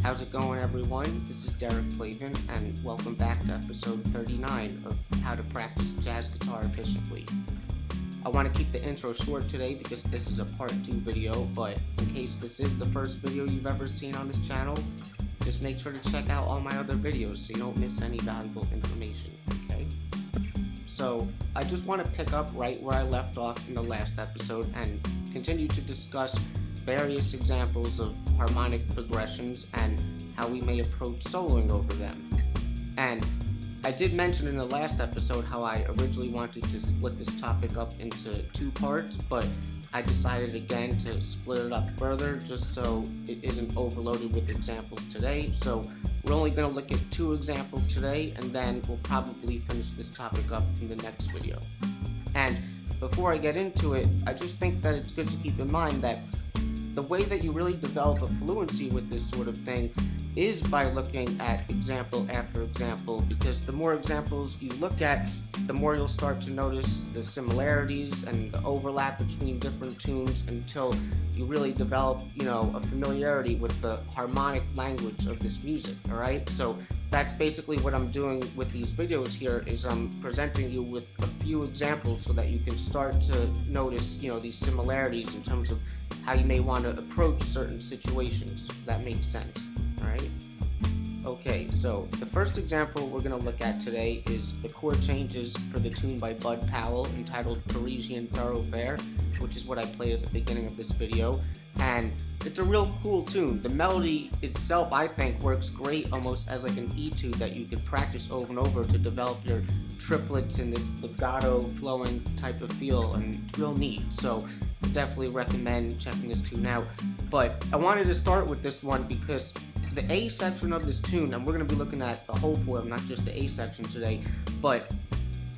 How's it going, everyone? This is Derek Plavin, and welcome back to episode 39 of How to Practice Jazz Guitar Efficiently. I want to keep the intro short today because this is a part 2 video, but in case this is the first video you've ever seen on this channel, just make sure to check out all my other videos so you don't miss any valuable information, okay? So, I just want to pick up right where I left off in the last episode and continue to discuss various examples of harmonic progressions and how we may approach soloing over them. And I did mention in the last episode how I originally wanted to split this topic up into 2 parts, but I decided again to split it up further just so it isn't overloaded with examples today. So we're only going to look at 2 examples today, and then we'll probably finish this topic up in the next video. And before I get into it, I just think that it's good to keep in mind that the way that you really develop a fluency with this sort of thing is by looking at example after example, because the more examples you look at, the more you'll start to notice the similarities and the overlap between different tunes until you really develop, a familiarity with the harmonic language of this music, alright? So that's basically what I'm doing with these videos here, is I'm presenting you with a few examples so that you can start to notice, these similarities in terms of how you may want to approach certain situations, if that makes sense, alright? Okay, so the first example we're going to look at today is the chord changes for the tune by Bud Powell entitled Parisian Thoroughfare, which is what I played at the beginning of this video, and it's a real cool tune. The melody itself, I think, works great almost as like an etude that you could practice over and over to develop your triplets in this legato flowing type of feel, and it's real neat. So definitely recommend checking this tune out. But I wanted to start with this one because the A section of this tune, and we're going to be looking at the whole form, not just the A section today, but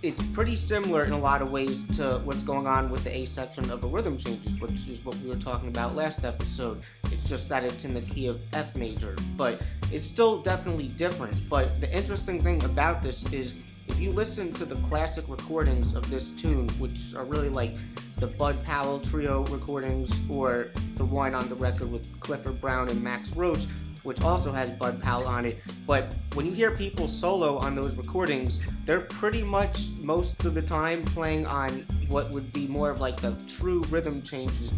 it's pretty similar in a lot of ways to what's going on with the A section of the rhythm changes, which is what we were talking about last episode. It's just that it's in the key of F major, but it's still definitely different. But the interesting thing about this is if you listen to the classic recordings of this tune, which are really like the Bud Powell trio recordings or the one on the record with Clifford Brown and Max Roach, which also has Bud Powell on it, but when you hear people solo on those recordings, they're pretty much most of the time playing on what would be more of like the true rhythm changes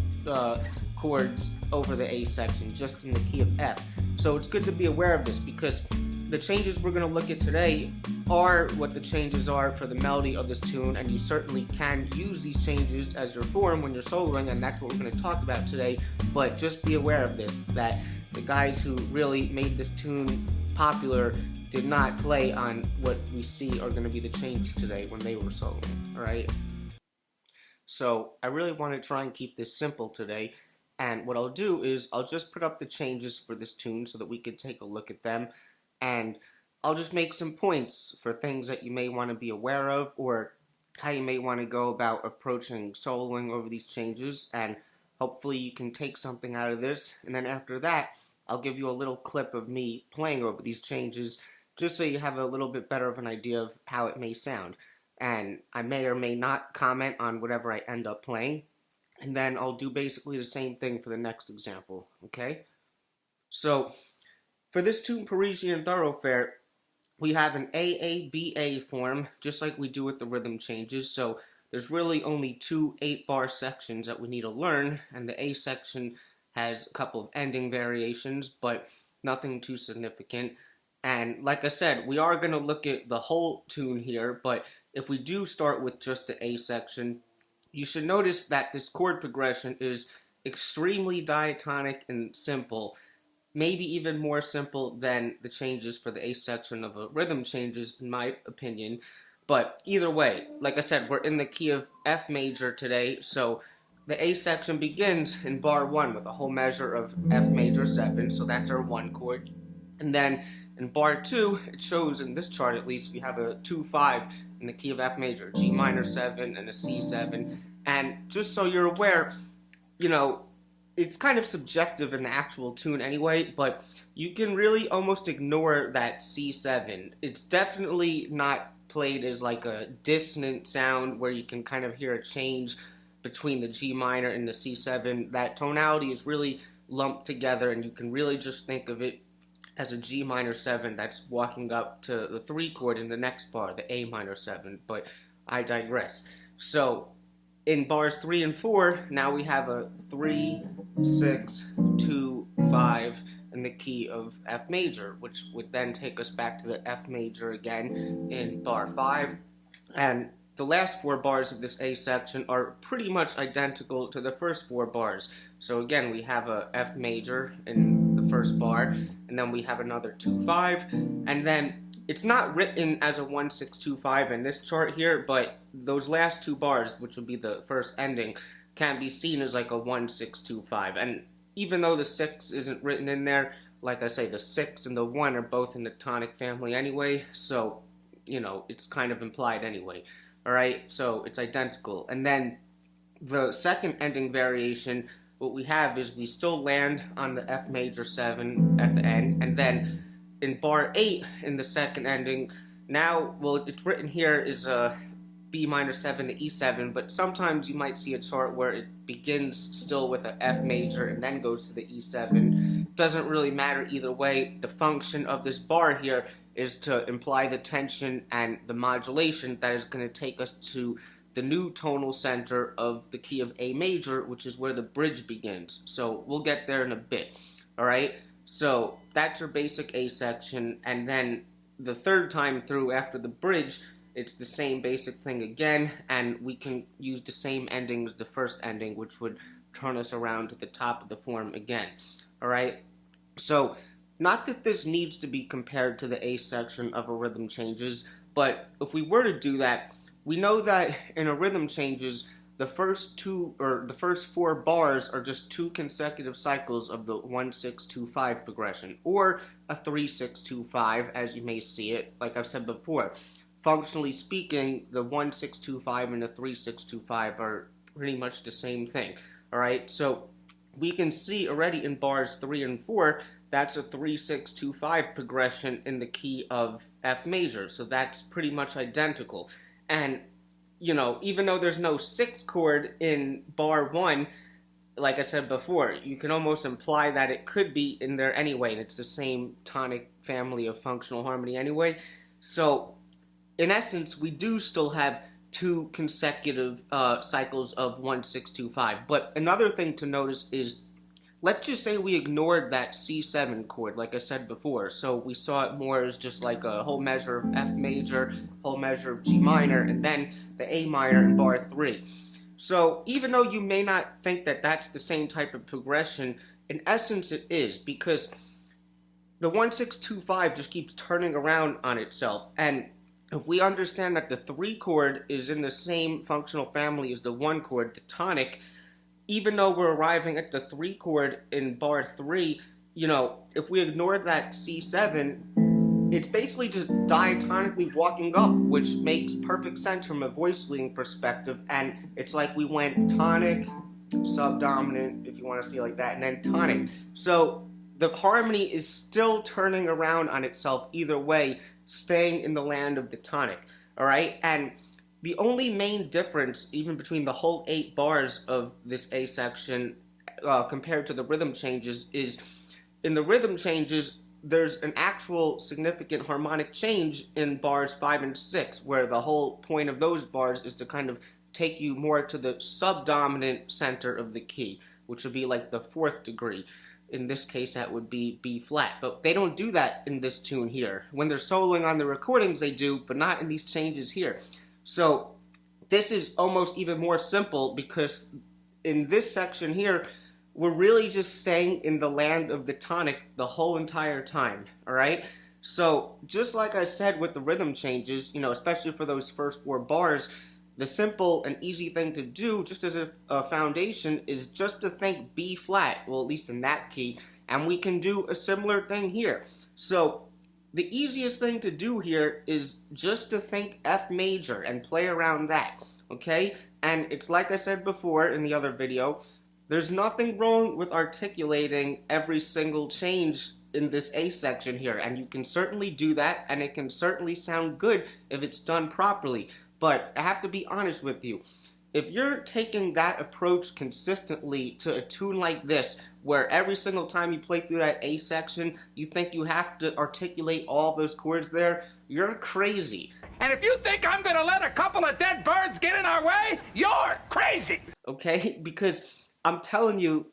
chords over the A section, just in the key of F. So it's good to be aware of this because the changes we're going to look at today are what the changes are for the melody of this tune, and you certainly can use these changes as your form when you're soloing, and that's what we're going to talk about today. But just be aware of this, that the guys who really made this tune popular did not play on what we see are going to be the changes today when they were soloing, alright? So I really want to try and keep this simple today, and what I'll do is I'll just put up the changes for this tune so that we could take a look at them, and I'll just make some points for things that you may want to be aware of, or how you may want to go about approaching soloing over these changes, and hopefully you can take something out of this. And then after that, I'll give you a little clip of me playing over these changes, just so you have a little bit better of an idea of how it may sound. And I may or may not comment on whatever I end up playing, and then I'll do basically the same thing for the next example, okay? So, for this tune, Parisian Thoroughfare, we have an AABA form, just like we do with the rhythm changes. So there's really only 2 8-bar sections that we need to learn, and the A section has a couple of ending variations, but nothing too significant. And like I said, we are going to look at the whole tune here, but if we do start with just the A section, you should notice that this chord progression is extremely diatonic and simple. Maybe even more simple than the changes for the A section of a rhythm changes, in my opinion. But either way, like I said, we're in the key of F major today, so the A section begins in bar 1 with a whole measure of F major 7, so that's our 1 chord. And then in bar 2, it shows in this chart at least, we have a 2-5 in the key of F major, G minor 7 and a C7. And just so you're aware, you know, it's kind of subjective in the actual tune anyway, but you can really almost ignore that C7. It's definitely not played as like a dissonant sound where you can kind of hear a change between the G minor and the C7. That tonality is really lumped together, and you can really just think of it as a G minor 7 that's walking up to the 3 chord in the next bar, the A minor 7, but I digress. So in bars 3 and 4, now we have a 3, 6, 2, 5 in the key of F major, which would then take us back to the F major again in bar 5. And the last 4 bars of this A section are pretty much identical to the first 4 bars. So again, we have a F major in the first bar, and then we have another 2-5, and then it's not written as a 1-6-2-5 in this chart here, but those last 2 bars, which would be the first ending, can be seen as like a 1-6-2-5. And even though the 6 isn't written in there, like I say, the 6 and the 1 are both in the tonic family anyway, so, you know, it's kind of implied anyway. Alright, so it's identical. And then the second ending variation, what we have is we still land on the F major 7 at the end, and then in bar 8 in the second ending, now, well, it's written here is a B minor 7 to E7, but sometimes you might see a chart where it begins still with an F major and then goes to the E7. Doesn't really matter either way. The function of this bar here is to imply the tension and the modulation that is going to take us to the new tonal center of the key of A major, which is where the bridge begins. So we'll get there in a bit. Alright, so that's your basic A section, and then the third time through after the bridge, it's the same basic thing again, and we can use the same ending as the first ending, which would turn us around to the top of the form again. Alright, so not that this needs to be compared to the A section of a rhythm changes, but if we were to do that, we know that in a rhythm changes, the first 4 bars are just 2 consecutive cycles of the 1-6-2-5 progression, or a 3-6-2-5, as you may see it, like I've said before. Functionally speaking, the 1-6-2-5 and the 3-6-2-5 are pretty much the same thing. Alright, so we can see already in bars 3 and 4, that's a 3-6-2-5 progression in the key of F major, so that's pretty much identical. And, you know, even though there's no 6 chord in bar 1, like I said before, you can almost imply that it could be in there anyway, and it's the same tonic family of functional harmony anyway. So, in essence, we do still have 2 consecutive cycles of 1-6-2-5. But another thing to notice is, let's just say we ignored that C7 chord, like I said before. So we saw it more as just like a whole measure of F major, whole measure of G minor, and then the A minor in bar 3. So even though you may not think that that's the same type of progression, in essence it is, because the 1-6-2-5 just keeps turning around on itself. And if we understand that the 3 chord is in the same functional family as the 1 chord, the tonic, even though we're arriving at the 3 chord in bar 3, you know, if we ignore that C7, it's basically just diatonically walking up, which makes perfect sense from a voice leading perspective, and it's like we went tonic, subdominant, if you want to see it like that, and then tonic. So the harmony is still turning around on itself either way, staying in the land of the tonic, alright? And the only main difference, even between the whole 8 bars of this A section compared to the rhythm changes, is in the rhythm changes, there's an actual significant harmonic change in bars 5 and 6, where the whole point of those bars is to kind of take you more to the subdominant center of the key, which would be like the 4th degree. In this case, that would be B flat. But they don't do that in this tune here. When they're soloing on the recordings, they do, but not in these changes here. So this is almost even more simple, because in this section here, we're really just staying in the land of the tonic the whole entire time, alright? So just like I said with the rhythm changes, especially for those first four bars, the simple and easy thing to do, just as a foundation, is just to think B flat, well, at least in that key, and we can do a similar thing here. So the easiest thing to do here is just to think F major and play around that, okay? And it's like I said before in the other video, there's nothing wrong with articulating every single change in this A section here, and you can certainly do that, and it can certainly sound good if it's done properly. But I have to be honest with you, if you're taking that approach consistently to a tune like this, where every single time you play through that A section, you think you have to articulate all those chords there, you're crazy. And if you think I'm gonna let a couple of dead birds get in our way, you're crazy! Okay? Because I'm telling you,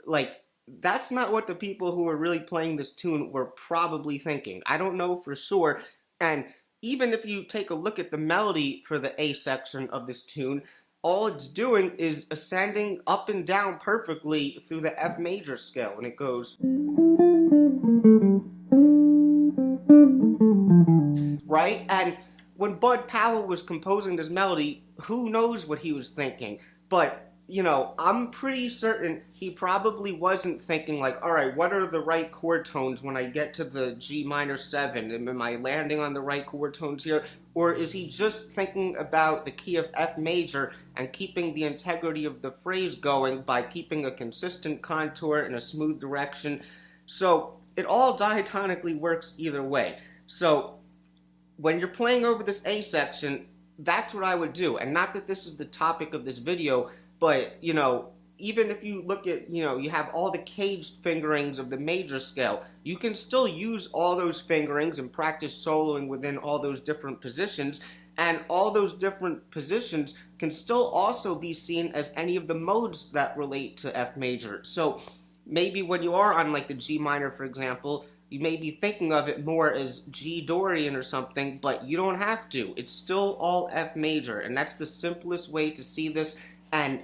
that's not what the people who were really playing this tune were probably thinking. I don't know for sure, and even if you take a look at the melody for the A section of this tune, all it's doing is ascending up and down perfectly through the F major scale, and it goes, right? And when Bud Powell was composing this melody, who knows what he was thinking? But I'm pretty certain he probably wasn't thinking like, all right, what are the right chord tones when I get to the G minor 7? Am I landing on the right chord tones here? Or is he just thinking about the key of F major and keeping the integrity of the phrase going by keeping a consistent contour and a smooth direction? So it all diatonically works either way. So when you're playing over this A section, that's what I would do. And not that this is the topic of this video, but, even if you look at, you have all the caged fingerings of the major scale, you can still use all those fingerings and practice soloing within all those different positions, and all those different positions can still also be seen as any of the modes that relate to F major. So maybe when you are on like the G minor, for example, you may be thinking of it more as G Dorian or something, but you don't have to. It's still all F major, and that's the simplest way to see this. And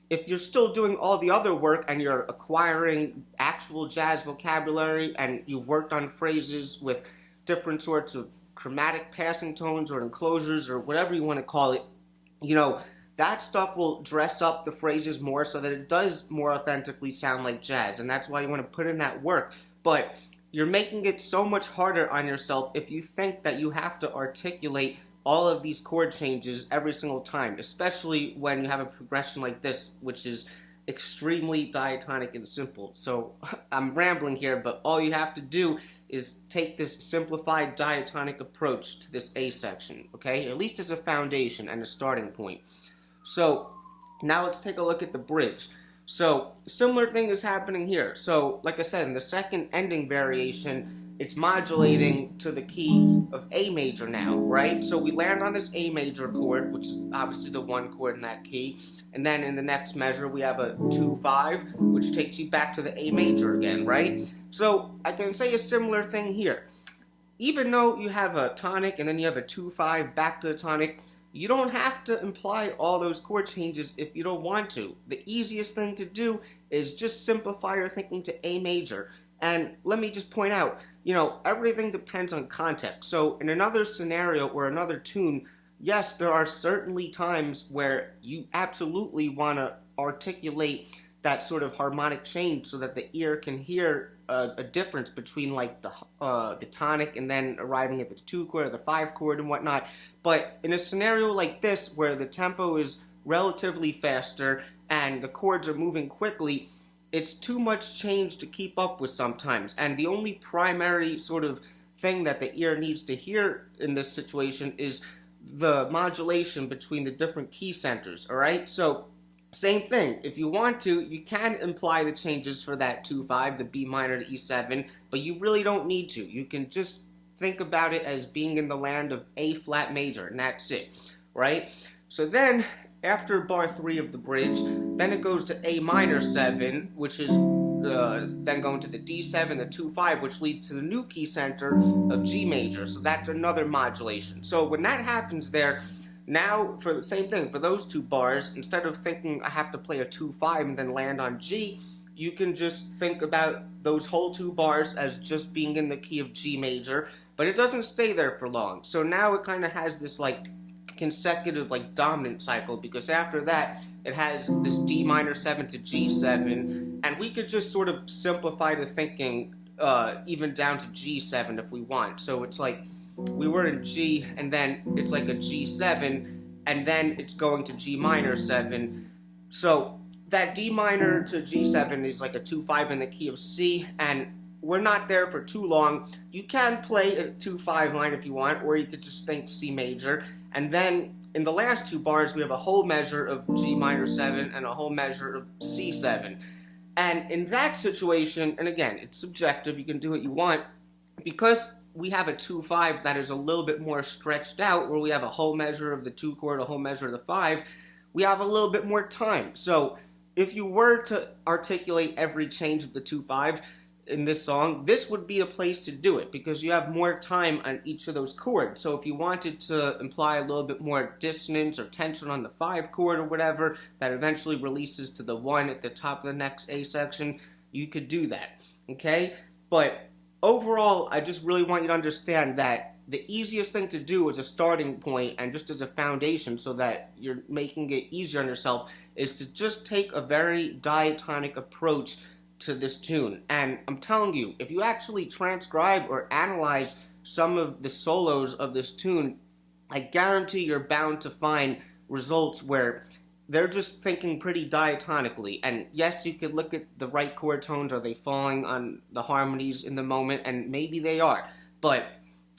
if you're still doing all the other work and you're acquiring actual jazz vocabulary and you've worked on phrases with different sorts of chromatic passing tones or enclosures or whatever you want to call it, that stuff will dress up the phrases more so that it does more authentically sound like jazz. And that's why you want to put in that work. But you're making it so much harder on yourself if you think that you have to articulate all of these chord changes every single time, especially when you have a progression like this, which is extremely diatonic and simple. So I'm rambling here, but all you have to do is take this simplified diatonic approach to this A section, okay? At least as a foundation and a starting point. So now let's take a look at the bridge. So similar thing is happening here. So like I said, in the second ending variation, it's modulating to the key of A major now, right? So we land on this A major chord, which is obviously the one chord in that key. And then in the next measure, we have a 2-5, which takes you back to the A major again, right? So I can say a similar thing here. Even though you have a tonic and then you have a 2-5 back to the tonic, you don't have to imply all those chord changes if you don't want to. The easiest thing to do is just simplify your thinking to A major. And let me just point out, everything depends on context. So in another scenario or another tune, yes, there are certainly times where you absolutely want to articulate that sort of harmonic change so that the ear can hear a difference between like the tonic and then arriving at the 2 chord or the 5 chord and whatnot. But in a scenario like this where the tempo is relatively faster and the chords are moving quickly, it's too much change to keep up with sometimes. And the only primary sort of thing that the ear needs to hear in this situation is the modulation between the different key centers, all right? So same thing. If you want to, you can imply the changes for that 2-5, the B minor to E7, but you really don't need to. You can just think about it as being in the land of A flat major, and that's it, right? So then, after bar 3 of the bridge, then it goes to A minor 7, which is then going to the D7, the 2-5, which leads to the new key center of G major. So that's another modulation. So when that happens there, now for the same thing, for those 2 bars, instead of thinking I have to play a 2-5 and then land on G, you can just think about those whole 2 bars as just being in the key of G major. but it doesn't stay there for long. So now it kind of has this like consecutive like dominant cycle, because after that it has this D minor 7 to G7, and we could just sort of simplify the thinking even down to G7 if we want. So it's like we were in G, and then it's like a G7, and then it's going to G minor 7. So that D minor to G7 is like a 2-5 in the key of C, and we're not there for too long. You can play a 2-5 line if you want, or you could just think C major. And then in the last two bars, we have a whole measure of G minor 7 and a whole measure of C7. And in that situation, and again, it's subjective, you can do what you want, because we have a 2-5 that is a little bit more stretched out, where we have a whole measure of the 2 chord, a whole measure of the 5, we have a little bit more time. So if you were to articulate every change of the 2-5 in this song, this would be a place to do it, because you have more time on each of those chords. So if you wanted to imply a little bit more dissonance or tension on the 5 chord or whatever, that eventually releases to the 1 at the top of the next A section, you could do that, okay? But overall, I just really want you to understand that the easiest thing to do as a starting point and just as a foundation, so that you're making it easier on yourself, is to just take a very diatonic approach to this tune. And I'm telling you, if you actually transcribe or analyze some of the solos of this tune, I guarantee you're bound to find results where they're just thinking pretty diatonically. And yes, you could look at the right chord tones. Are they falling on the harmonies in the moment? And maybe they are. But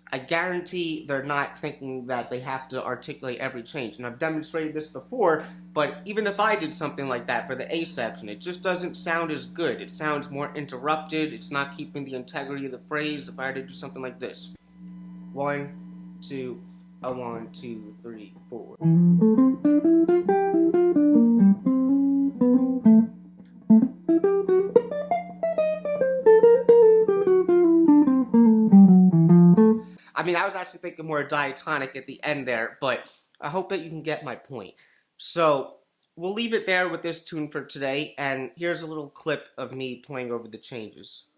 I guarantee they're not thinking that they have to articulate every change. And I've demonstrated this before, but even if I did something like that for the A section, it just doesn't sound as good. It sounds more interrupted. It's not keeping the integrity of the phrase. If I were to do something like this. 1, 2, a 1, 2, 3, 4. I mean, I was actually thinking more diatonic at the end there, but I hope that you can get my point. So we'll leave it there with this tune for today, and here's a little clip of me playing over the changes.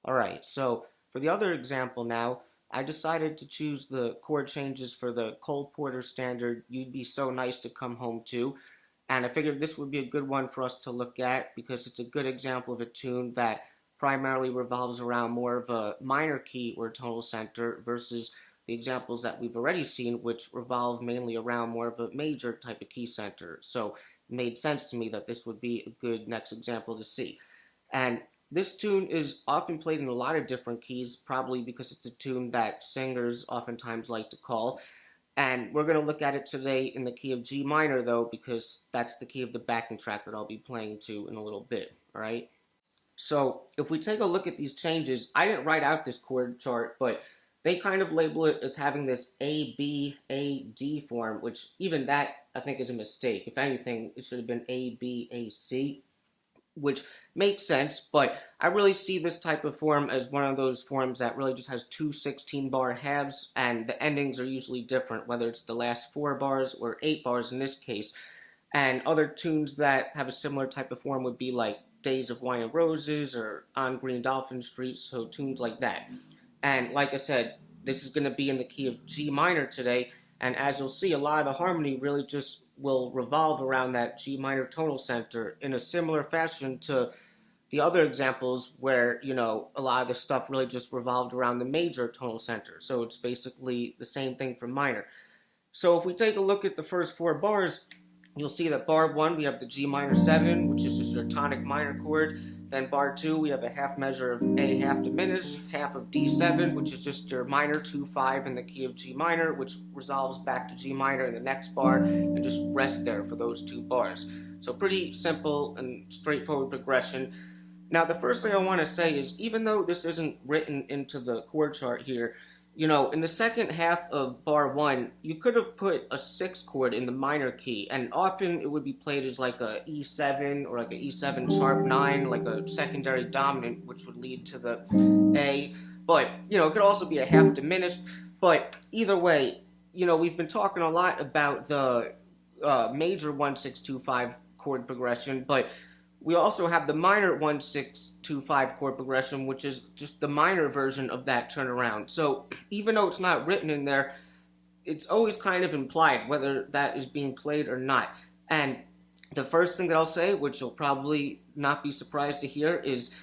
Alright, so for the other example now, I decided to choose the chord changes for the Cole Porter standard, You'd Be So Nice to Come Home To, and I figured this would be a good one for us to look at because it's a good example of a tune that primarily revolves around more of a minor key or tonal center versus the examples that we've already seen, which revolve mainly around more of a major type of key center. So it made sense to me that this would be a good next example to see. And this tune is often played in a lot of different keys, probably because it's a tune that singers oftentimes like to call. And we're going to look at it today in the key of G minor, though, because that's the key of the backing track that I'll be playing to in a little bit, all right? So if we take a look at these changes, I didn't write out this chord chart, but they kind of label it as having this A, B, A, D form, which even that I think is a mistake. If anything, it should have been A, B, A, C, which makes sense, but I really see this type of form as one of those forms that really just has two 16-bar halves, and the endings are usually different, whether it's the last 4 bars or 8 bars in this case. And other tunes that have a similar type of form would be like Days of Wine and Roses or On Green Dolphin Street, so tunes like that. And like I said, this is going to be in the key of G minor today, and as you'll see, a lot of the harmony really just will revolve around that G minor tonal center in a similar fashion to the other examples where, a lot of the stuff really just revolved around the major tonal center. So it's basically the same thing for minor. So if we take a look at the first 4 bars, you'll see that bar 1, we have the G minor 7, which is just your tonic minor chord. Then bar 2, we have a half measure of A half diminished, half of D7, which is just your minor 2-5 in the key of G minor, which resolves back to G minor in the next bar, and just rest there for those 2 bars. So pretty simple and straightforward progression. Now, the first thing I want to say is, even though this isn't written into the chord chart here, in the second half of bar 1, you could have put a 6 chord in the minor key, and often it would be played as like a E7 or like a E7 sharp 9, like a secondary dominant, which would lead to the A. But, it could also be a half diminished. But either way, we've been talking a lot about the major 1-6-2-5 chord progression, but we also have the minor 1-6-2-5 chord progression, which is just the minor version of that turnaround. So even though it's not written in there, it's always kind of implied whether that is being played or not. And the first thing that I'll say, which you'll probably not be surprised to hear, is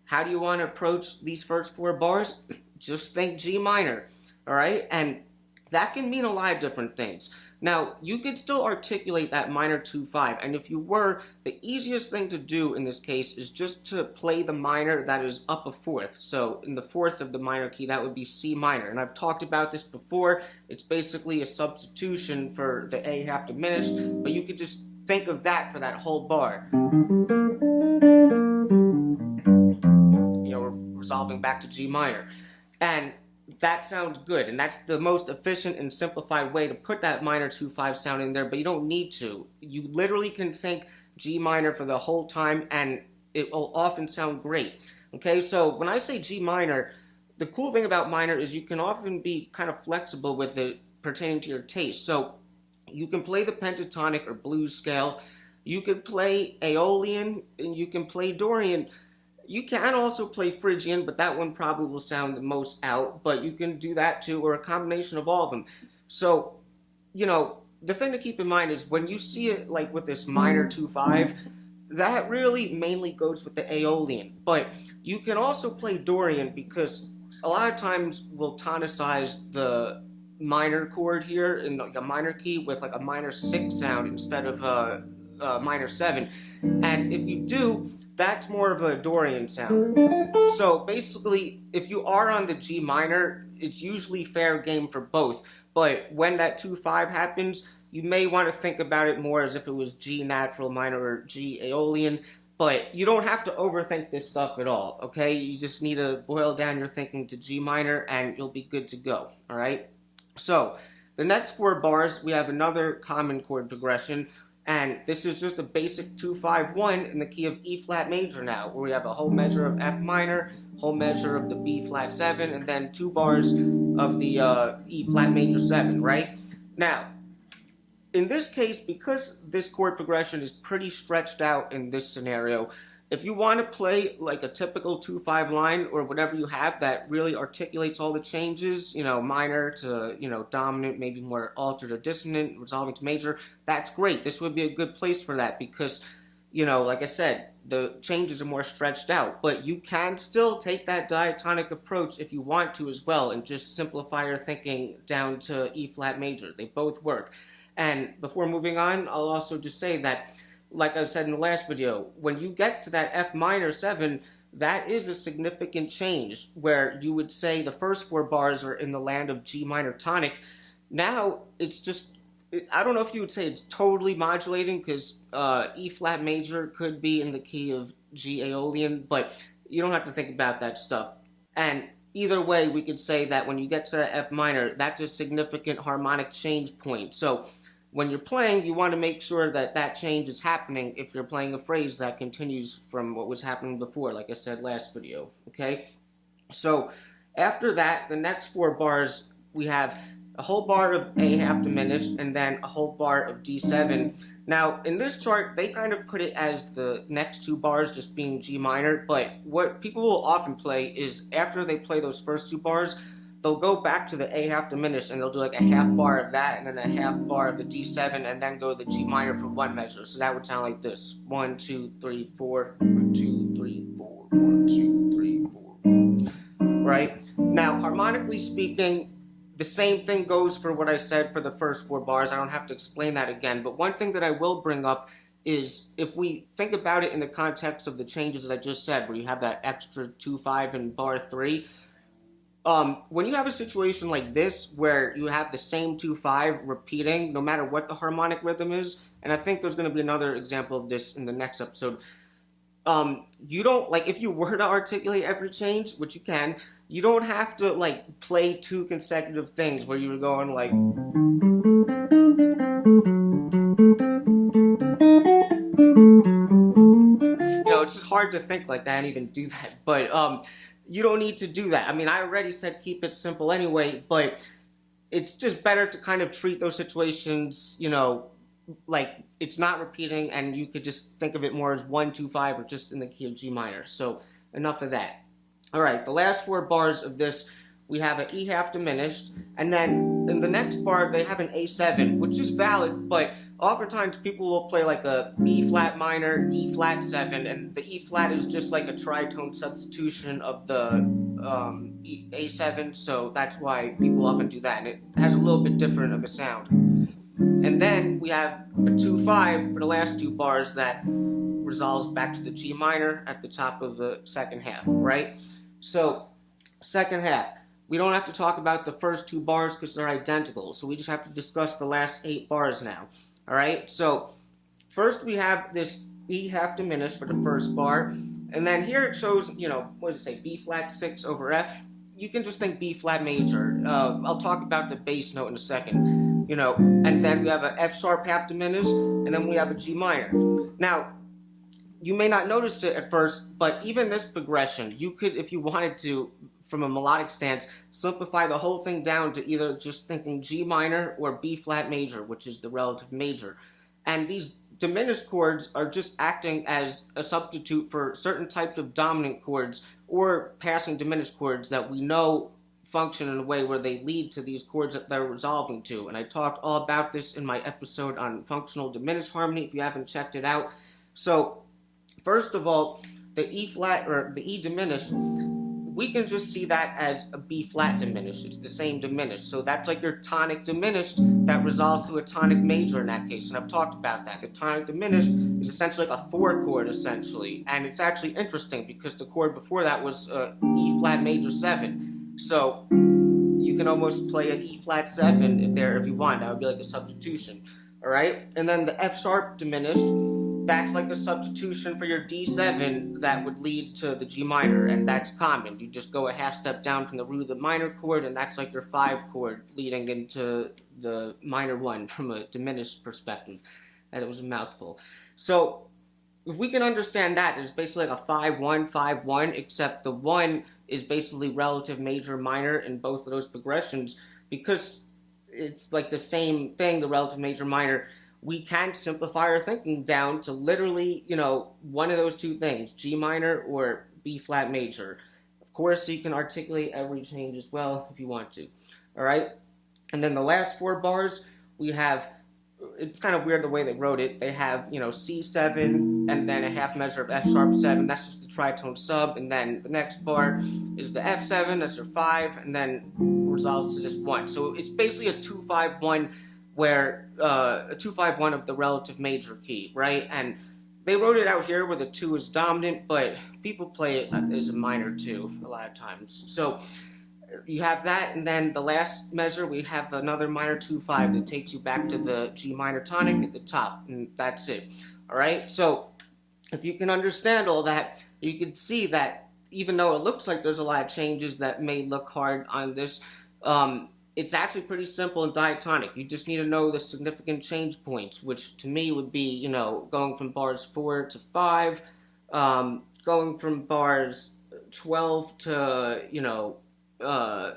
how do you want to approach these first 4 bars? Just think G minor, all right? And that can mean a lot of different things. Now, you could still articulate that minor 2-5, and if you were, the easiest thing to do in this case is just to play the minor that is up a 4th. So in the 4th of the minor key, that would be C minor. And I've talked about this before. It's basically a substitution for the A half diminished, but you could just think of that for that whole bar. We're resolving back to G minor. And that sounds good, and that's the most efficient and simplified way to put that minor 2-5 sound in there, but you don't need to. You literally can think G minor for the whole time, and it will often sound great. Okay, so when I say G minor, the cool thing about minor is you can often be kind of flexible with it pertaining to your taste. So you can play the pentatonic or blues scale, you can play Aeolian, and you can play Dorian. You can also play Phrygian, but that one probably will sound the most out, but you can do that too, or a combination of all of them. So, the thing to keep in mind is when you see it like with this minor 2-5, that really mainly goes with the Aeolian. But you can also play Dorian because a lot of times we'll tonicize the minor chord here in like a minor key with like a minor 6 sound instead of a minor 7. And if you do, that's more of a Dorian sound. So basically, if you are on the G minor, it's usually fair game for both. But when that 2-5 happens, you may want to think about it more as if it was G natural minor or G Aeolian. But you don't have to overthink this stuff at all, okay? You just need to boil down your thinking to G minor and you'll be good to go, all right? So the next 4 bars, we have another common chord progression. And this is just a basic 2-5-1 in the key of E flat major now, where we have a whole measure of F minor, whole measure of the B flat 7, and then 2 bars of the E flat major 7, right? Now, in this case, because this chord progression is pretty stretched out in this scenario, if you want to play like a typical 2-5 line or whatever you have that really articulates all the changes, minor to, dominant, maybe more altered or dissonant, resolving to major, that's great. This would be a good place for that because, like I said, the changes are more stretched out. But you can still take that diatonic approach if you want to as well and just simplify your thinking down to E flat major. They both work. And before moving on, I'll also just say that, like I said in the last video, when you get to that F minor 7, that is a significant change where you would say the first 4 bars are in the land of G minor tonic. Now it's just, I don't know if you would say it's totally modulating because E flat major could be in the key of G Aeolian, but you don't have to think about that stuff. And either way, we could say that when you get to F minor, that's a significant harmonic change point. So when you're playing, you want to make sure that that change is happening if you're playing a phrase that continues from what was happening before, like I said last video, okay? So after that, the next 4 bars, we have a whole bar of A half diminished and then a whole bar of D7. Now, in this chart, they kind of put it as the next 2 bars just being G minor, but what people will often play is after they play those first 2 bars, they'll go back to the A half diminished and they'll do like a half bar of that and then a half bar of the D7 and then go to the G minor for 1 measure. So that would sound like this. 1, 2, 3, 4, 1, 2, 3, 4, 1, 2, 3, 4. Right? Now, harmonically speaking, the same thing goes for what I said for the first 4 bars. I don't have to explain that again. But one thing that I will bring up is if we think about it in the context of the changes that I just said, where you have that extra 2-5 in bar 3, when you have a situation like this where you have the same 2-5 repeating no matter what the harmonic rhythm is, and I think there's going to be another example of this in the next episode, you don't, like, if you were to articulate every change, which you can, you don't have to, like, play 2 consecutive things where you're going, like, you know, it's just hard to think like that and even do that, but, you don't need to do that. I mean, I already said keep it simple anyway, but it's just better to kind of treat those situations, you know, like it's not repeating and you could just think of it more as 1, 2, 5 or just in the key of G minor. So enough of that. All right, the last 4 bars of this, we have an E half diminished, and then in the next bar they have an A7, which is valid, but oftentimes people will play like a B flat minor, E flat 7, and the E flat is just like a tritone substitution of the A7, so that's why people often do that, and it has a little bit different of a sound. And then we have a 2-5 for the last 2 bars that resolves back to the G minor at the top of the second half, right? So, second half. We don't have to talk about the first 2 bars because they're identical, so we just have to discuss the last 8 bars now, alright? So, first we have this E half diminished for the first bar, and then here it shows, you know, what does it say, B flat 6 over F? You can just think B flat major. I'll talk about the bass note in a second, you know, and then we have an F sharp half diminished, and then we have a G minor. Now, you may not notice it at first, but even this progression, you could, if you wanted to, from a melodic stance, simplify the whole thing down to either just thinking G minor or B flat major, which is the relative major. And these diminished chords are just acting as a substitute for certain types of dominant chords or passing diminished chords that we know function in a way where they lead to these chords that they're resolving to. And I talked all about this in my episode on functional diminished harmony if you haven't checked it out. So, first of all, the E flat or the E diminished, we can just see that as a B flat diminished. It's the same diminished. So that's like your tonic diminished that resolves to a tonic major in that case. And I've talked about that. The tonic diminished is essentially like a 4 chord essentially. And it's actually interesting because the chord before that was E flat major 7. So you can almost play an E flat 7 there if you want. That would be like a substitution. Alright? And then the F sharp diminished, that's like a substitution for your D7 that would lead to the G minor, and that's common. You just go a half step down from the root of the minor chord, and that's like your 5 chord leading into the minor 1 from a diminished perspective. That was a mouthful. So, if we can understand that, it's basically like a 5-1, 5-1, except the 1 is basically relative major minor in both of those progressions, because it's like the same thing, the relative major minor. We can simplify our thinking down to literally, you know, one of those 2 things, G minor or B flat major. Of course, you can articulate every change as well if you want to. All right? And then the last 4 bars, we have, it's kind of weird the way they wrote it. They have, you know, C7 and then a half measure of F sharp 7. That's just the tritone sub. And then the next bar is the F7, that's your 5, and then resolves to just 1. So it's basically a 2-5-1 where a 2-5-1 of the relative major key, right? And they wrote it out here where the 2 is dominant, but people play it as a minor 2 a lot of times. So you have that, and then the last measure, we have another minor 2-5 that takes you back to the G minor tonic at the top, and that's it. All right? So if you can understand all that, you can see that even though it looks like there's a lot of changes that may look hard on this, it's actually pretty simple and diatonic. You just need to know the significant change points, which to me would be, going from bars 4 to 5, going from bars 12 to,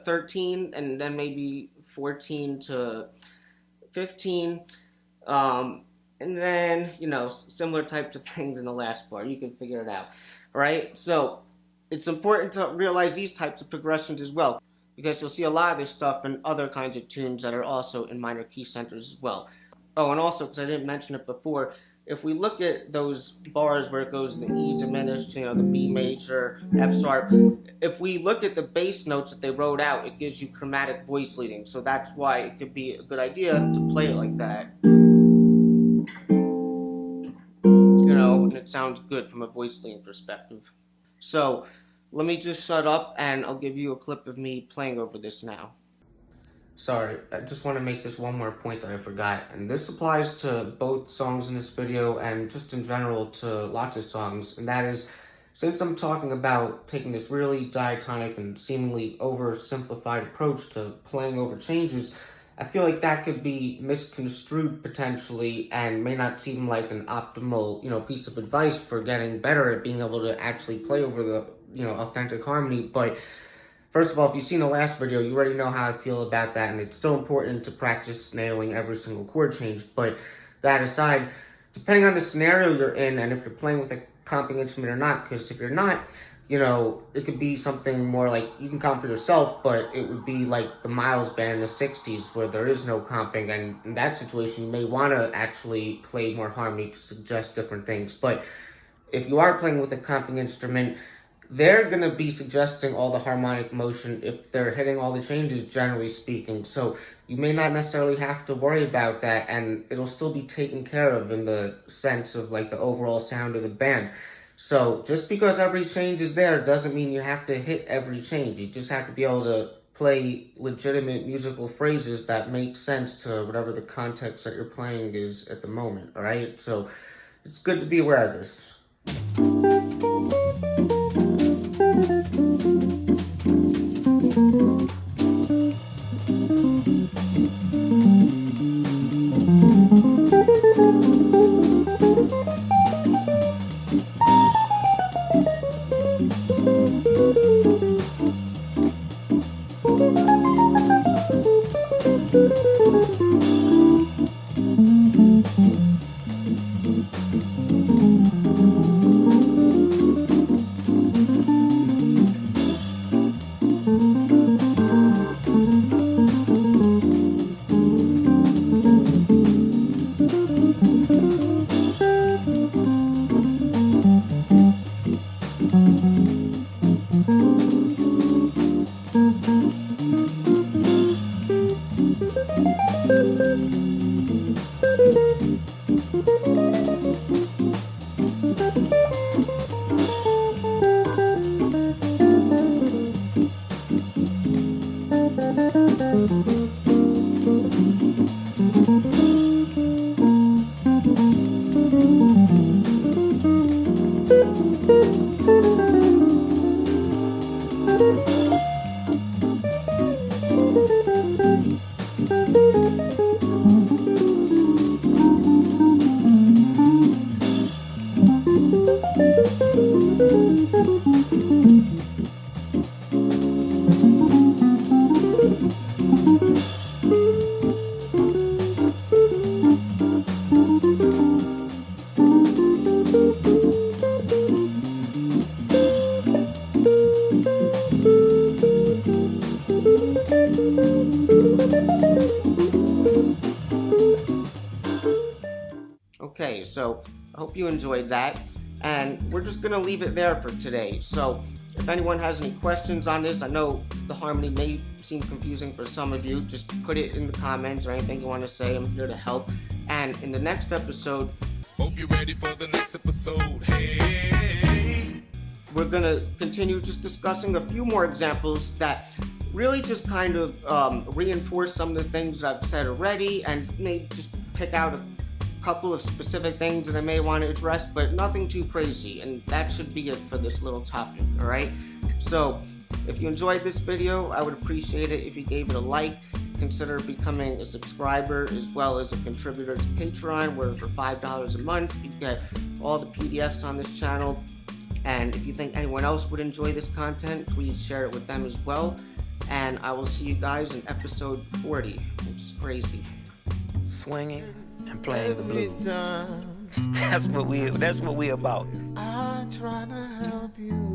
13, and then maybe 14 to 15. And then, similar types of things in the last bar. You can figure it out, right? So it's important to realize these types of progressions as well, because you'll see a lot of this stuff in other kinds of tunes that are also in minor key centers as well. Oh, and also, because I didn't mention it before, if we look at those bars where it goes the E diminished, the B major, F sharp, if we look at the bass notes that they wrote out, it gives you chromatic voice leading. So that's why it could be a good idea to play it like that. And it sounds good from a voice leading perspective. So let me just shut up and I'll give you a clip of me playing over this now. Sorry, I just want to make this one more point that I forgot, and this applies to both songs in this video and just in general to lots of songs, and that is, since I'm talking about taking this really diatonic and seemingly oversimplified approach to playing over changes, I feel like that could be misconstrued potentially and may not seem like an optimal, piece of advice for getting better at being able to actually play over the, authentic harmony. But first of all, if you've seen the last video, you already know how I feel about that, and it's still important to practice nailing every single chord change. But that aside, depending on the scenario you're in and if you're playing with a comping instrument or not, because if you're not, it could be something more like you can comp for yourself, but it would be like the Miles band in the 60s where there is no comping, and in that situation, you may want to actually play more harmony to suggest different things. But if you are playing with a comping instrument, they're going to be suggesting all the harmonic motion if they're hitting all the changes, generally speaking. So you may not necessarily have to worry about that, and it'll still be taken care of in the sense of like the overall sound of the band. So just because every change is there doesn't mean you have to hit every change. You just have to be able to play legitimate musical phrases that make sense to whatever the context that you're playing is at the moment, all right? So it's good to be aware of this. Okay, so I hope you enjoyed that, and we're just going to leave it there for today. So if anyone has any questions on this, I know the harmony may seem confusing for some of you, just put it in the comments or anything you want to say. I'm here to help. And in the next episode, hope you're ready for the next episode. Hey, we're going to continue just discussing a few more examples that really just kind of reinforce some of the things I've said already, and maybe just pick out a couple of specific things that I may want to address, but nothing too crazy, and that should be it for this little topic, alright? So, if you enjoyed this video, I would appreciate it if you gave it a like. Consider becoming a subscriber as well as a contributor to Patreon, where for $5 a month you get all the PDFs on this channel. And if you think anyone else would enjoy this content, please share it with them as well. And I will see you guys in episode 40, which is crazy. Swinging and playing the blues. That's what we about. I try to help you.